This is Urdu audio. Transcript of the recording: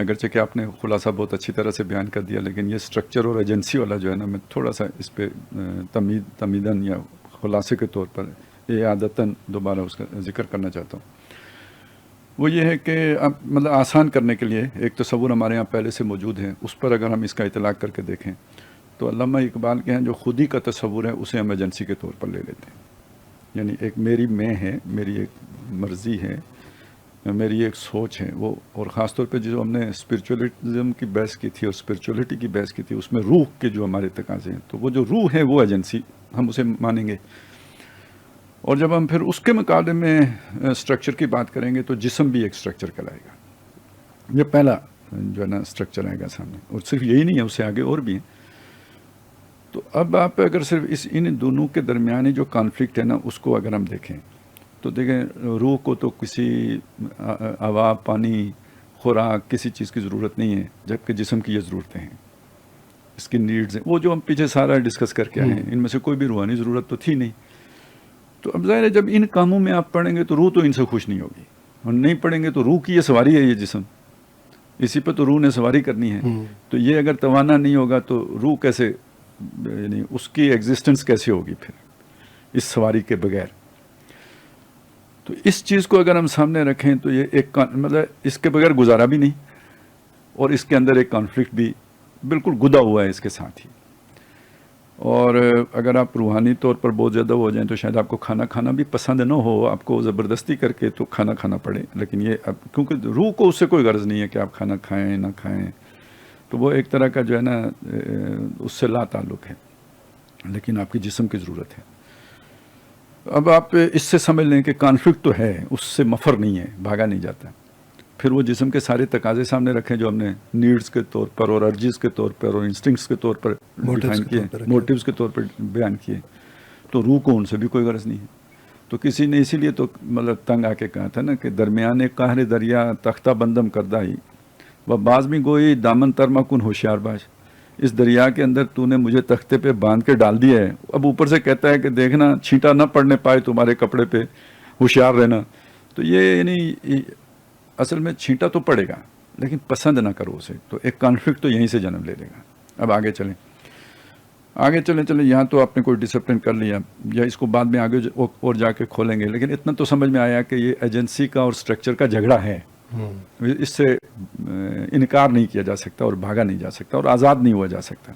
اگرچہ کہ آپ نے خلاصہ بہت اچھی طرح سے بیان کر دیا، لیکن یہ اسٹرکچر اور ایجنسی والا جو ہے نا، میں تھوڑا سا اس پہ تمیدن یا خلاصے کے طور پر اعادتاً دوبارہ اس کا ذکر کرنا چاہتا ہوں. وہ یہ ہے کہ اب مطلب آسان کرنے کے لیے ایک تصور ہمارے ہاں پہلے سے موجود ہے، اس پر اگر ہم اس کا اطلاق کر کے دیکھیں تو علامہ اقبال کے ہیں جو خودی کا تصور ہے اسے ہم ایجنسی کے طور پر لے لیتے ہیں. یعنی ایک میری میں ہے، میری ایک مرضی ہے، میری ایک سوچ ہے وہ. اور خاص طور پہ جو ہم نے اسپرچولیزم کی بحث کی تھی اور اسپرچولیٹی کی بحث کی تھی، اس میں روح کے جو ہمارے تقاضے ہیں، تو وہ جو روح ہے وہ ایجنسی ہم اسے مانیں گے. اور جب ہم پھر اس کے مقابلے میں اسٹرکچر کی بات کریں گے تو جسم بھی ایک اسٹرکچر کہلائے گا. یہ پہلا جو ہے نا اسٹرکچر آئے گا سامنے. اور صرف یہی نہیں ہے، اس سے آگے اور بھی ہیں. تو اب آپ اگر صرف ان دونوں کے درمیانی جو کانفلکٹ ہے نا اس کو اگر ہم دیکھیں تو دیکھیں روح کو تو کسی ہوا، پانی، خوراک، کسی چیز کی ضرورت نہیں ہے، جبکہ جسم کی یہ ضرورتیں ہیں، اس کی نیڈز ہیں. وہ جو ہم پیچھے سارا ڈسکس کر کے آئے ہیں، ان میں سے کوئی بھی روحانی ضرورت تو تھی نہیں. تو اب ظاہر ہے جب ان کاموں میں آپ پڑھیں گے تو روح تو ان سے خوش نہیں ہوگی، اور نہیں پڑھیں گے تو روح کی یہ سواری ہے، یہ جسم اسی پہ تو روح نے سواری کرنی ہے. تو یہ اگر توانا نہیں ہوگا تو روح کیسے، یعنی اس کی ایگزسٹنس کیسے ہوگی پھر اس سواری کے بغیر. تو اس چیز کو اگر ہم سامنے رکھیں تو یہ ایک مطلب اس کے بغیر گزارا بھی نہیں، اور اس کے اندر ایک کانفلکٹ بھی بالکل گدا ہوا ہے اس کے ساتھ ہی. اور اگر آپ روحانی طور پر بہت زیادہ ہو جائیں تو شاید آپ کو کھانا کھانا بھی پسند نہ ہو، آپ کو زبردستی کر کے تو کھانا کھانا پڑے. لیکن یہ اب کیونکہ روح کو اس سے کوئی غرض نہیں ہے کہ آپ کھانا کھائیں نہ کھائیں، تو وہ ایک طرح کا جو ہے نا اس سے لا تعلق ہے، لیکن آپ کی جسم کی ضرورت ہے. اب آپ اس سے سمجھ لیں کہ کانفلکٹ تو ہے، اس سے مفر نہیں ہے، بھاگا نہیں جاتا. پھر وہ جسم کے سارے تقاضے سامنے رکھیں جو ہم نے نیڈز کے طور پر اور ارجز کے طور پر اور انسٹنکٹس کے طور پر ڈیفائن کیے، موٹیوز کے طور پر بیان کیے، تو روح کو ان سے بھی کوئی غرض نہیں ہے. تو کسی نے اسی لیے تو مطلب تنگ آ کے کہا تھا نا کہ درمیان قہر دریا تختہ بندم کردہ ہی و باز میں گوئی دامن ترما کن ہوشیار باش. اس دریا کے اندر تو نے مجھے تختے پہ باندھ کے ڈال دیا ہے، اب اوپر سے کہتا ہے کہ دیکھنا چھینٹا نہ پڑنے پائے تمہارے کپڑے پہ، ہوشیار رہنا. تو یہ یعنی اصل میں چھینٹا تو پڑے گا لیکن پسند نہ کرو اسے. تو ایک کانفلکٹ تو یہیں سے جنم لے گا. اب آگے چلیں یہاں تو آپ نے کوئی ڈسپلن کر لیا، یا اس کو بعد میں آگے اور جا کے کھولیں گے، لیکن اتنا تو سمجھ میں آیا کہ یہ ایجنسی کا اور اسٹرکچر کا جھگڑا ہے. اس سے انکار نہیں کیا جا سکتا اور بھاگا نہیں جا سکتا اور آزاد نہیں ہوا جا سکتا.